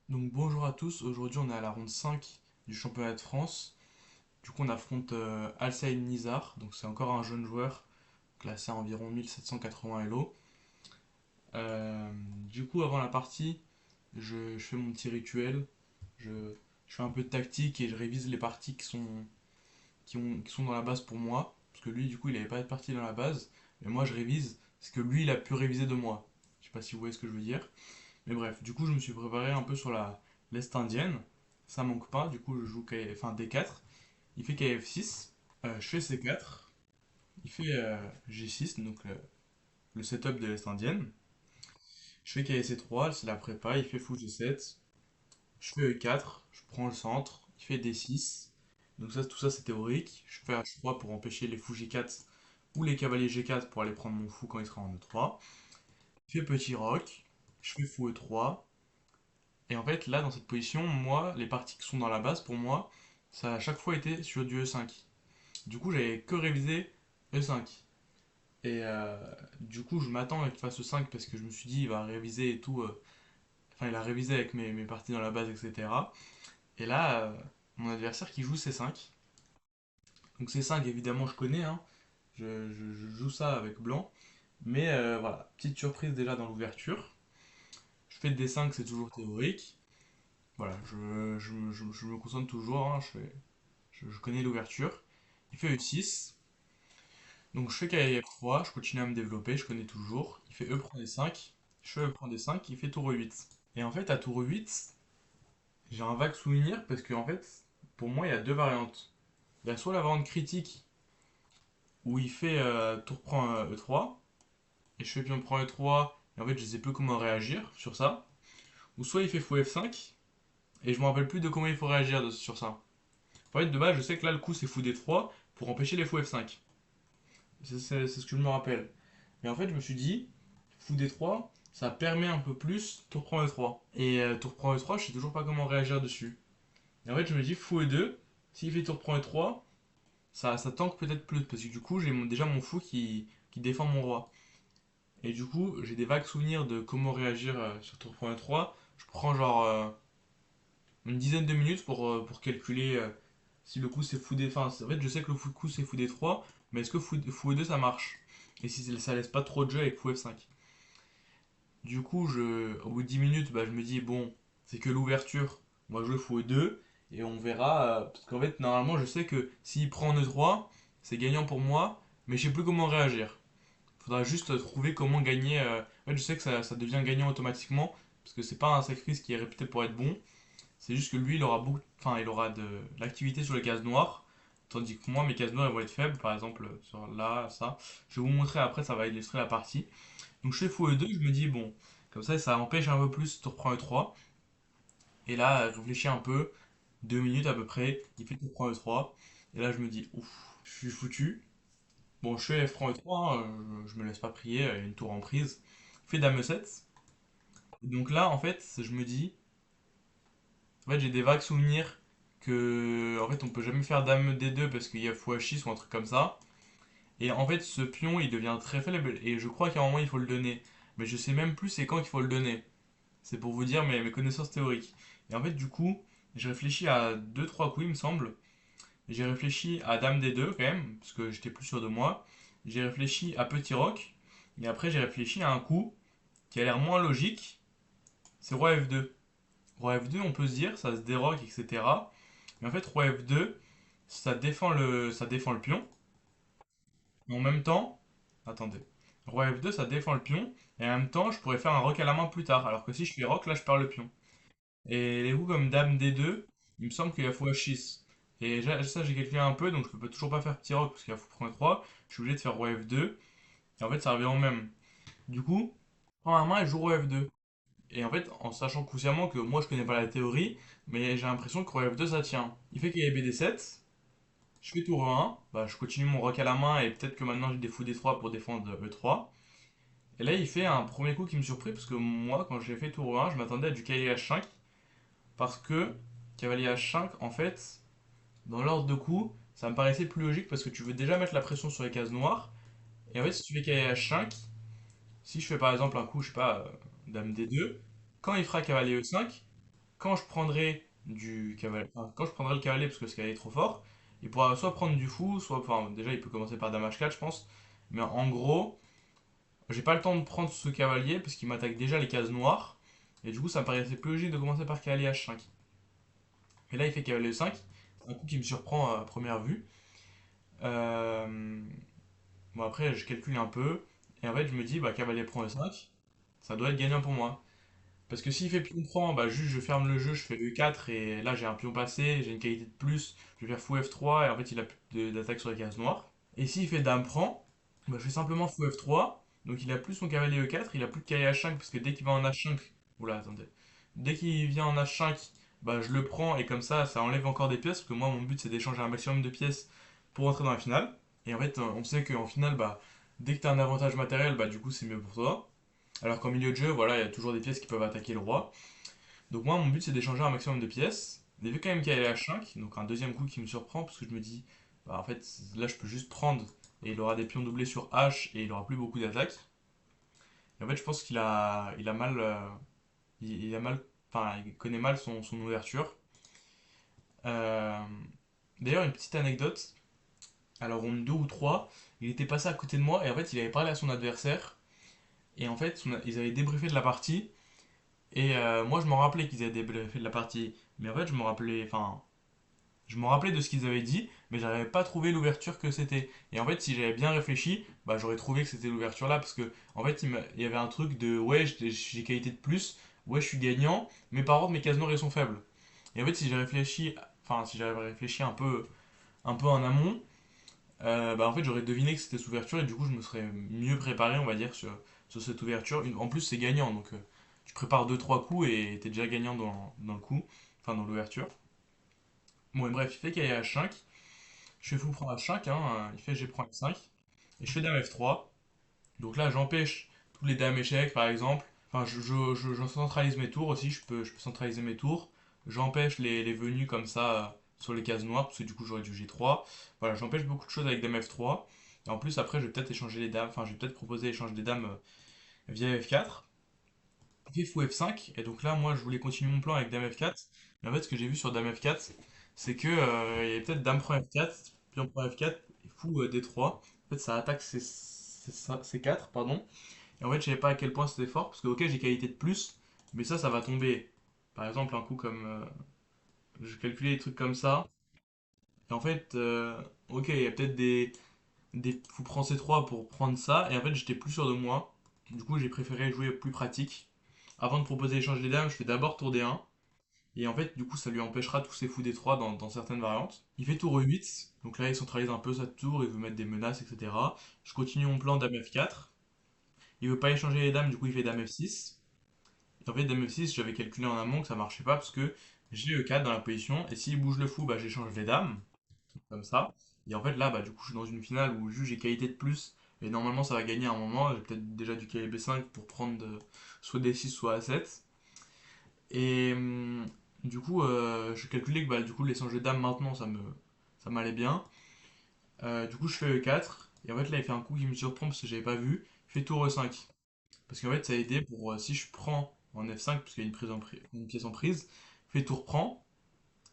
Donc bonjour à tous, aujourd'hui on est à la ronde 5 du championnat de France. Du coup on affronte Al-Saïd Nizar, donc c'est encore un jeune joueur classé à environ 1780 Elo. Euh, du coup avant la partie, je fais mon petit rituel, je, je fais un peu de tactique et je révise les parties qui sont dans la base pour moi. Parce que lui du coup il n'avait pas de partie dans la base, mais moi je révise ce que lui il a pu réviser de moi. Je sais pas si vous voyez ce que je veux dire. Mais bref, du coup, je me suis préparé un peu sur la l'Est indienne. Ça manque pas, du coup, je joue enfin, D4. Il fait KF6. Je fais C4. Il fait G6, donc le setup de l'Est indienne. Je fais KC3, c'est la prépa. Il fait fou G7. Je fais E4. Je prends le centre. Il fait D6. Donc, ça, tout ça, c'est théorique. Je fais H3 pour empêcher les fous G4 ou les cavaliers G4 pour aller prendre mon fou quand il sera en E3. Il fait petit roc. Je fais fou E3. Et en fait, là, dans cette position, moi, les parties qui sont dans la base, pour moi, ça a à chaque fois été sur du E5. Du coup, j'avais que révisé E5. Et du coup, je m'attends à qu'il fasse E5 parce que je me suis dit, il va réviser et tout. Enfin, il a révisé avec mes parties dans la base, etc. Et là, mon adversaire qui joue C5. Donc C5, évidemment, je connais, hein. Je joue ça avec blanc. Mais voilà, petite surprise déjà dans l'ouverture. Je fais D5, c'est toujours théorique. Voilà, je me concentre toujours, hein, je connais l'ouverture. Il fait E6. Donc je fais KF3, je continue à me développer, je connais toujours. Il fait E prend D5. Je fais E prend D5, il fait tour E8. Et en fait, à tour E8, j'ai un vague souvenir parce que en fait, pour moi, il y a deux variantes. Il y a soit la variante critique où il fait tour prend E3, et je fais pion prend E3, et en fait, je sais plus comment réagir sur ça. Ou soit il fait fou F5, et je me rappelle plus de comment il faut réagir sur ça. En fait, de base, je sais que là, le coup, c'est fou D3 pour empêcher les fou F5. C'est ce que je me rappelle. Mais en fait, je me suis dit, fou D3, ça permet un peu plus tour prend E3. Et tour prend E3, je sais toujours pas comment réagir dessus. Et en fait, je me dis, fou E2, s'il fait tour prend E3, ça tank peut-être plus. Parce que du coup, j'ai déjà mon fou qui défend mon roi. Et du coup, j'ai des vagues souvenirs de comment réagir sur tour prend E3. Je prends genre une dizaine de minutes pour calculer si le coup c'est fou D. Enfin, en fait, je sais que le coup c'est fou D3, mais est-ce que fou E2 ça marche? Et si ça laisse pas trop de jeu avec fou F5. Du coup, au bout de 10 minutes, bah, je me dis, bon, c'est que l'ouverture, on va jouer fou E2 et on verra. Parce qu'en fait, normalement, je sais que s'il prend E3, c'est gagnant pour moi, mais je sais plus comment réagir. Faudra juste trouver comment gagner. En fait, je sais que ça devient gagnant automatiquement, parce que c'est pas un sacrifice qui est réputé pour être bon. C'est juste que lui, il aura beaucoup, enfin, il aura de l'activité sur les cases noires, tandis que moi, mes cases noires, elles vont être faibles. Par exemple, sur là, ça. Je vais vous montrer après, ça va illustrer la partie. Donc je fais fou E2, je me dis, bon, comme ça empêche un peu plus, tour prend E3. Et là, je réfléchis un peu, 2 minutes à peu près, il fait tour prend E3. Et là, je me dis, ouf, je suis foutu. Bon, je fais F prend E3, hein, je me laisse pas prier, il y a une tour en prise. Je fais Dame E7. Donc là, en fait, je me dis, en fait, j'ai des vagues souvenirs que, en fait, on peut jamais faire Dame D2 parce qu'il y a fou H6 ou un truc comme ça. Et en fait, ce pion, il devient très faible et je crois qu'à un moment, il faut le donner. Mais je sais même plus c'est quand qu'il faut le donner. C'est pour vous dire mes connaissances théoriques. Et en fait, du coup, j'ai réfléchi à deux trois coups, il me semble. J'ai réfléchi à Dame D2 quand même, parce que j'étais plus sûr de moi. J'ai réfléchi à Petit Roc. Et après, j'ai réfléchi à un coup qui a l'air moins logique. C'est Roi F2. Roi F2, on peut se dire, ça se déroque, etc. Mais en fait, Roi F2, ça défend le pion. Mais en même temps, attendez. Roi F2, ça défend le pion. Et en même temps, je pourrais faire un roc à la main plus tard. Alors que si je fais roc, là, je perds le pion. Et les coups comme Dame D2, il me semble qu'il y a fou H6. Et ça, j'ai calculé un peu, donc je peux toujours pas faire petit roc parce qu'il y a fou prend 3. Je suis obligé de faire roi F2. Et en fait, ça revient au même. Du coup, prends la main et joue roi F2. Et en fait, en sachant consciemment que moi, je connais pas la théorie, mais j'ai l'impression que roi F2, ça tient. Il fait qu'il y a BD7. Je fais tour E1. Bah, je continue mon roc à la main et peut-être que maintenant j'ai des fous D3 pour défendre E3. Et là, il fait un premier coup qui me surprit parce que moi, quand j'ai fait tour E1, je m'attendais à du cavalier H5 parce que cavalier H5, en fait, dans l'ordre de coups, ça me paraissait plus logique parce que tu veux déjà mettre la pression sur les cases noires. Et en fait, si tu fais cavalier H5, si je fais par exemple un coup, je sais pas, dame D2, quand il fera cavalier E5, quand je prendrai du cavalier, enfin, quand je prendrai le cavalier parce que ce cavalier est trop fort, il pourra soit prendre du fou, soit, enfin, déjà il peut commencer par dame h4, je pense. Mais en gros, j'ai pas le temps de prendre ce cavalier parce qu'il m'attaque déjà les cases noires. Et du coup, ça me paraissait plus logique de commencer par cavalier h5. Et là, il fait cavalier e5, un coup qui me surprend à première vue. Euh, Bon, après, je calcule un peu. Et en fait, je me dis, bah, cavalier prend e5, ça doit être gagnant pour moi. Parce que s'il fait pion prend, bah juste je ferme le jeu, je fais e4 et là j'ai un pion passé, j'ai une qualité de plus, je vais faire fou f3 et en fait il a plus d'attaque sur les cases noires. Et s'il fait dame prend, bah je fais simplement fou f3, donc il a plus son cavalier e4, il a plus de cavalier h5 parce que dès qu'il va en h5, oula attendez, dès qu'il vient en h5, bah je le prends et comme ça enlève encore des pièces parce que moi mon but c'est d'échanger un maximum de pièces pour entrer dans la finale. Et en fait on sait qu'en finale, bah dès que tu as un avantage matériel, bah du coup c'est mieux pour toi. Alors qu'en milieu de jeu, voilà, il y a toujours des pièces qui peuvent attaquer le roi. Donc moi, mon but, c'est d'échanger un maximum de pièces. Il vu quand même qu'il y a H5, donc un deuxième coup qui me surprend, parce que je me dis, bah, en fait, là, je peux juste prendre, et il aura des pions doublés sur H, et il aura plus beaucoup d'attaques. Et en fait, je pense qu'il a mal, il a mal, enfin, il connaît mal son ouverture. Euh, D'ailleurs, une petite anecdote, alors ronde 2 ou 3, il était passé à côté de moi, et en fait, il avait parlé à son adversaire, et en fait, ils avaient débriefé de la partie, et moi, je m'en rappelais qu'ils avaient débriefé de la partie. Mais en fait, je me rappelais de ce qu'ils avaient dit, mais j'avais pas trouvé l'ouverture que c'était. Et en fait, si j'avais bien réfléchi, bah, j'aurais trouvé que c'était l'ouverture là. Parce que, en fait, il y avait un truc de ouais, j'ai qualité de plus, ouais, je suis gagnant, mais par contre, mes cases noires, elles sont faibles. Et en fait, si j'avais réfléchi un peu en amont, bah, en fait, j'aurais deviné que c'était sous ouverture et du coup, je me serais mieux préparé, on va dire, sur cette ouverture. En plus, c'est gagnant, donc tu prépares deux trois coups et t'es déjà gagnant dans le coup, enfin dans l'ouverture. Bon, et bref, il fait qu'il y a H5. Je fais fou prend H5, hein, il fait G prend F5. Et je fais dame F3. Donc là, j'empêche tous les dames échecs, par exemple. Enfin, je centralise mes tours aussi, je peux centraliser mes tours. J'empêche les venues comme ça sur les cases noires, parce que du coup, j'aurais du G3. Voilà, j'empêche beaucoup de choses avec dame F3. Et en plus, après, je vais peut-être échanger les dames. Enfin, je vais peut-être proposer l'échange des dames via F4. Il fait fou F5. Et donc là, moi, je voulais continuer mon plan avec dame F4. Mais en fait, ce que j'ai vu sur dame F4, c'est que il y avait peut-être dame prend F4, pion prend F4, et fou D3. En fait, ça attaque C4, pardon. Et en fait, je savais pas à quel point c'était fort, parce que ok, j'ai qualité de plus, mais ça va tomber. Par exemple, un coup comme. Je calculais des trucs comme ça. Et en fait, ok, il y a peut-être des fou prend C3 pour prendre ça, et en fait, j'étais plus sûr de moi. Du coup, j'ai préféré jouer plus pratique. Avant de proposer l'échange des dames, je fais d'abord tour D1. Et en fait, du coup, ça lui empêchera tous ses fous D3 dans certaines variantes. Il fait tour E8, donc là, il centralise un peu sa tour, il veut mettre des menaces, etc. Je continue mon plan dame F4. Il veut pas échanger les dames, du coup, il fait dame F6. Et en fait, dame F6, j'avais calculé en amont que ça marchait pas parce que j'ai E4 dans la position, et s'il bouge le fou, bah, j'échange les dames, comme ça. Et en fait, là, bah, du coup, je suis dans une finale où juste j'ai qualité de plus, et normalement, ça va gagner à un moment. J'ai peut-être déjà du KB 5 pour prendre soit D6, soit A7. Et du coup, je calculais que bah, du coup, l'échange de dames maintenant, ça m'allait bien. Du coup, je fais E4. Et en fait, là, il fait un coup qui me surprend parce que j'avais pas vu. Il fait tour E5. Parce qu'en fait, ça a aidé pour si je prends en F5, parce qu'il y a une pièce en prise, il fait tour prend.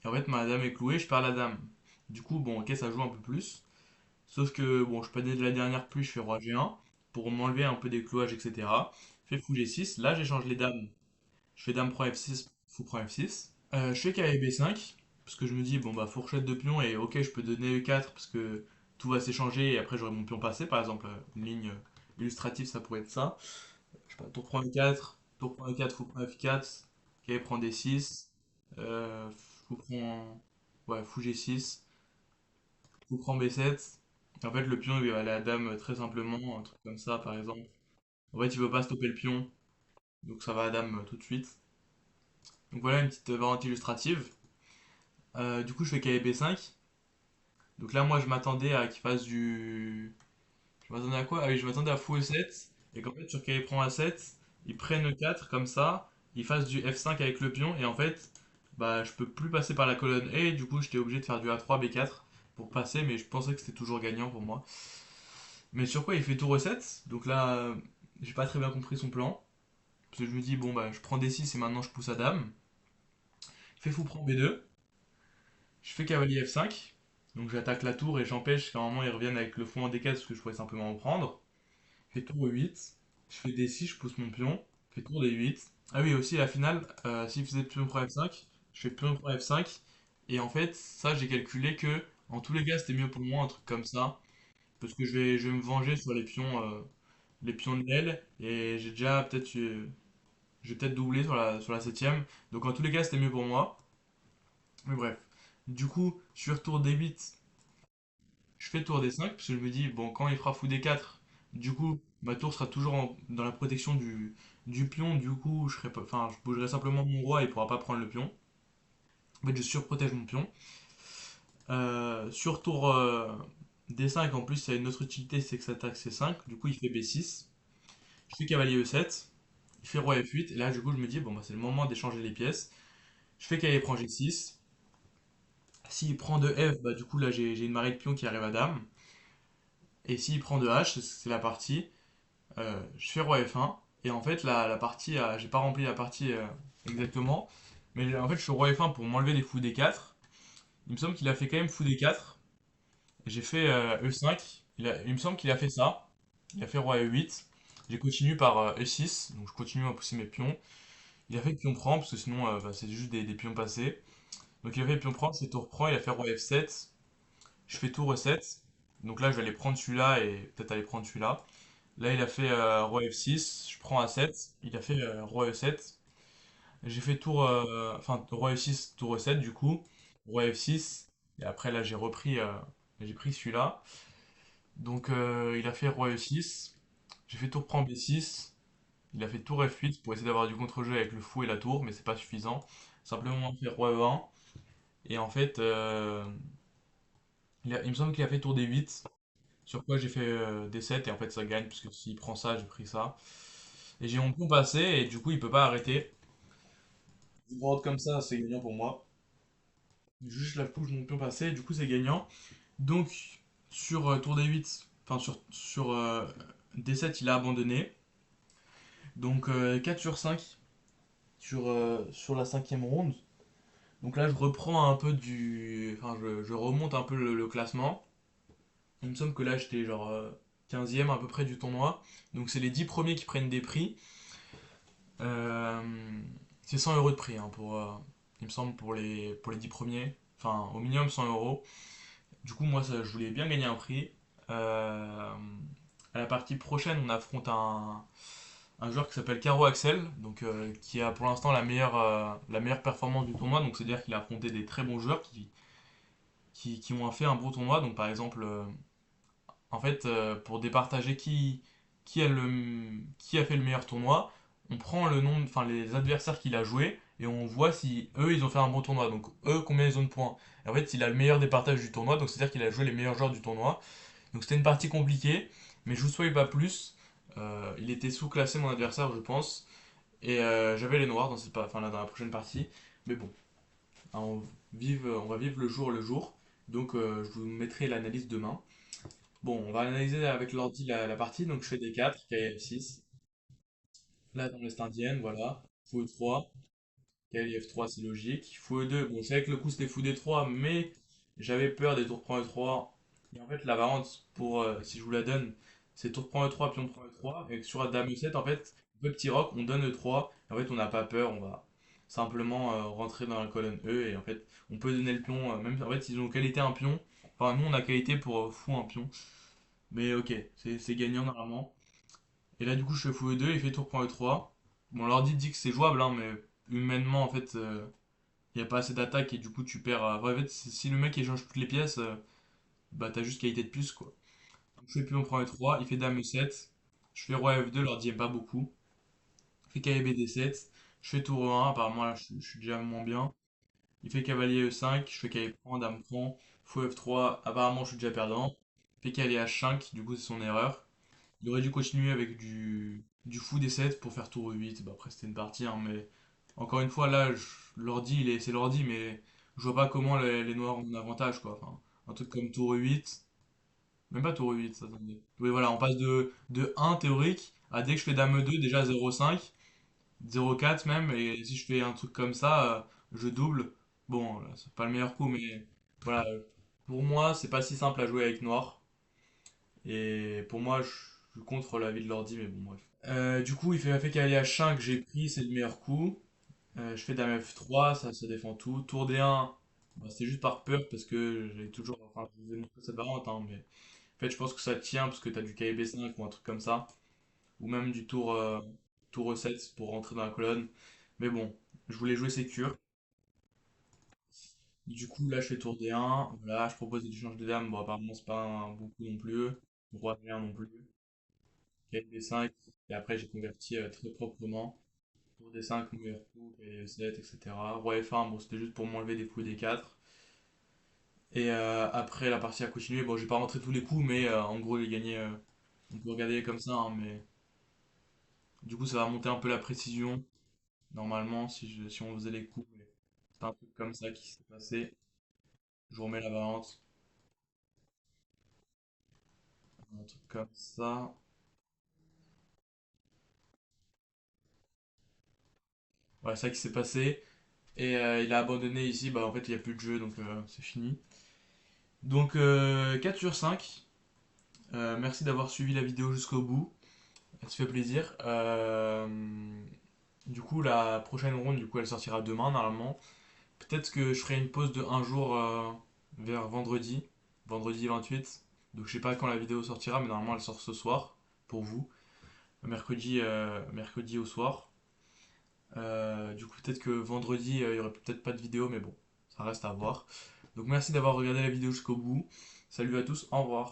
Et en fait, ma dame est clouée, je perds la dame. Du coup, bon, ok, ça joue un peu plus. Sauf que, bon, je perdais de la dernière pluie, je fais roi G1 pour m'enlever un peu des clouages, etc. Je fais fou G6. Là, j'échange les dames. Je fais dame prend F6, fou prend F6. Je fais cavalier B5, parce que je me dis, bon, bah, fourchette de pion, et ok, je peux donner E4, parce que tout va s'échanger, et après, j'aurai mon pion passé, par exemple, une ligne illustrative, ça pourrait être ça. Je sais pas, tour prend E4, fou prend F4, cavalier prend D6, fou prend. Ouais, fou G6, fou prend B7. En fait, le pion, il va aller à la dame très simplement, un truc comme ça, par exemple. En fait, il veut pas stopper le pion, donc ça va à dame tout de suite. Donc voilà une petite variante illustrative. Du coup, je fais cavalier B5. Donc là, moi, je m'attendais à qu'il fasse du. Je m'attendais à quoi? Ah oui, je m'attendais à fou E7. Et qu'en fait, sur cavalier prend A7, il prenne E4 comme ça, il fasse du F5 avec le pion. Et en fait, bah, je peux plus passer par la colonne E. Et du coup, j'étais obligé de faire du A3, B4 pour passer. Mais je pensais que c'était toujours gagnant pour moi. Mais sur quoi il fait tour E7. Donc là, j'ai pas très bien compris son plan. Parce que je me dis, bon, bah, je prends D6 et maintenant je pousse à dame. fais fou prend B2, je fais cavalier F5, donc j'attaque la tour et j'empêche qu'à un moment ils reviennent avec le fou en D4 parce que je pourrais simplement en prendre. Je fais tour E8, je fais D6, je pousse mon pion, je fais tour D8. Ah oui, aussi la finale, s'il faisait pion pour F5, je fais pion pour F5, et en fait, ça j'ai calculé que en tous les cas c'était mieux pour moi, un truc comme ça, parce que je vais me venger sur les pions de l'aile, et j'ai déjà peut-être je vais peut-être doubler sur la septième. Donc en tous les cas, c'était mieux pour moi. Mais bref. Du coup, sur tour D8, je fais tour D5, parce que je me dis, bon, quand il fera fou D4, du coup, ma tour sera toujours dans la protection du pion. Du coup, je serai pas, enfin, je bougerai simplement mon roi, il pourra pas prendre le pion. En fait, je surprotège mon pion. Sur tour D5, en plus, il y a une autre utilité, c'est que ça attaque C5. Du coup, il fait B6. Je fais cavalier E7. Il fait roi F8. Et là, du coup, je me dis, bon, bah, c'est le moment d'échanger les pièces. Je fais cavalier prend G6. S'il prend de F, bah du coup là j'ai une marée de pions qui arrive à dame. Et s'il prend de H, c'est la partie. Je fais roi F1. Et en fait la partie, j'ai pas rempli la partie exactement. Mais en fait je suis roi F1 pour m'enlever les fous D4. Il me semble qu'il a fait quand même fou D4. J'ai fait E5. Il me semble qu'il a fait ça. Il a fait roi E8. J'ai continué par E6. Donc je continue à pousser mes pions. Il a fait pion prend parce que sinon bah, c'est juste des pions passés. Donc il a fait pion prend, c'est tour prend. Il a fait roi F7. Je fais tour E7. Donc là, je vais aller prendre celui-là et peut-être aller prendre celui-là. Là, il a fait roi F6. Je prends A7. Il a fait roi E7. J'ai fait tour. Enfin, roi E6, tour E7 du coup. Roi F6. Et après, là, j'ai pris celui-là. Donc, il a fait roi E6. J'ai fait tour prend B6. Il a fait tour F8 pour essayer d'avoir du contre-jeu avec le fou et la tour, mais c'est pas suffisant. Simplement, fait roi E1. Et en fait, il me semble qu'il a fait tour D8. Sur quoi j'ai fait des 7 et en fait ça gagne puisque s'il prend ça, j'ai pris ça. Et j'ai mon pion passé et du coup il peut pas arrêter. Une grotte comme ça, c'est gagnant pour moi. Juste la couche de mon pion passé et du coup c'est gagnant. Donc sur tour D8, enfin sur D7 il a abandonné. Donc 4 sur 5 sur la cinquième ronde. Donc là je reprends un peu Enfin je remonte un peu le classement. Il me semble que là j'étais genre 15e à peu près du tournoi. Donc c'est les 10 premiers qui prennent des prix. Euh, c'est 100 euros de prix hein, il me semble, pour les 10 premiers. Enfin, au minimum 100 euros. Du coup, moi, je voulais bien gagner un prix. Euh, à la partie prochaine, on affronte un joueur qui s'appelle Caro Axel, donc, qui a pour l'instant la meilleure performance du tournoi. Donc, c'est-à-dire qu'il a affronté des très bons joueurs qui ont fait un beau tournoi. Donc, par exemple, en fait, pour départager qui a fait le meilleur tournoi, on prend le nom, enfin les adversaires qu'il a joué et on voit si eux ils ont fait un bon tournoi. Donc eux combien ils ont de points. Et en fait, il a le meilleur départage du tournoi, donc c'est-à-dire qu'il a joué les meilleurs joueurs du tournoi. Donc c'était une partie compliquée, mais je vous souhaite pas plus. Il était sous-classé mon adversaire, je pense, et j'avais les noirs enfin, là, dans la prochaine partie. Mais bon, hein, on va vivre le jour le jour. Donc je vous mettrai l'analyse demain. Bon, on va analyser avec l'ordi la partie. Donc, je fais D4, KF6. Là, dans l'Est indienne, voilà. Fou E3. Cavalier F3, c'est logique. Fou E2, bon, je savais que le coup c'était fou D3, mais j'avais peur des tours prend E3. Et en fait, la variante pour, si je vous la donne, c'est tour prend E3, pion prend E3. Et sur la dame E7, en fait, le petit roc, on donne E3. Et en fait, on n'a pas peur, on va simplement rentrer dans la colonne E. Et en fait, on peut donner le pion, même en fait, ils ont qualité un pion. Enfin, nous, on a qualité pour fou un pion. Mais ok, c'est gagnant normalement. Et là, du coup, je fais fou E2, il fait tour prend E3. Bon, l'ordi dit que c'est jouable, hein, mais humainement, en fait, il n'y a pas assez d'attaque et du coup, tu perds. En fait, si le mec échange toutes les pièces, bah t'as juste qualité de plus, quoi. Donc, je fais pion prend E3, il fait dame E7. Je fais roi F2, l'ordi aime pas beaucoup. Il fait cavalier D7. Je fais tour E1, apparemment, là, je suis déjà moins bien. Il fait cavalier E5, je fais cavalier prend, dame prend. Fou F3, apparemment, je suis déjà perdant. Il fait cavalier H5, du coup, c'est son erreur. Il aurait dû continuer avec du fou des 7 pour faire tour 8. Bah, après, c'était une partie, hein, mais encore une fois, là, l'ordi, c'est l'ordi, mais je vois pas comment les noirs ont un avantage, quoi. Enfin, un truc comme tour 8, même pas tour 8, ça, attendez. Oui, voilà, on passe de 1 théorique à dès que je fais dame 2, déjà 0,5, 0,4 même, et si je fais un truc comme ça, je double. Bon, là, c'est pas le meilleur coup, mais voilà. Pour moi, c'est pas si simple à jouer avec noir. Et pour moi, je suis contre la vie de l'ordi, mais bon, bref. Du coup, il a fait cavalier H5, j'ai pris, c'est le meilleur coup. Je fais dame F3, ça défend tout. Tour D1, bah, c'était juste par peur parce que j'ai toujours. Enfin, je vous ai montré cette variante, hein, mais en fait, je pense que ça tient parce que t'as du KB5 ou un truc comme ça. Ou même du tour E7 pour rentrer dans la colonne. Mais bon, je voulais jouer sécure. Du coup, là, je fais tour D1. Voilà, je propose des échanges de dames. Bon, apparemment, c'est pas un bon coup non plus. Roi rien non plus. KB5. Et après, j'ai converti très proprement. Tour D5, meilleur coup, KB7, etc. Roi F1, bon, c'était juste pour m'enlever des coups D4. Et après, la partie a continué. Bon, j'ai pas rentré tous les coups, mais en gros, il gagnait. On peut regarder comme ça, hein, mais du coup, ça va monter un peu la précision. Normalement, si on faisait les coups, mais c'est un truc comme ça qui s'est passé. Je vous remets la variante. Un truc comme ça. Voilà, c'est ça qui s'est passé. Et il a abandonné ici. Bah, en fait, il n'y a plus de jeu, donc c'est fini. Donc, 4 sur 5. Merci d'avoir suivi la vidéo jusqu'au bout. Ça se fait plaisir. Du coup, la prochaine ronde, du coup, elle sortira demain, normalement. Peut-être que je ferai une pause de un jour vers vendredi. Vendredi 28. Donc, je sais pas quand la vidéo sortira, mais normalement, elle sort ce soir. Pour vous. Mercredi au soir. Du coup, peut-être que vendredi, il y aurait peut-être pas de vidéo, mais bon, ça reste à voir. Donc, merci d'avoir regardé la vidéo jusqu'au bout. Salut à tous, au revoir.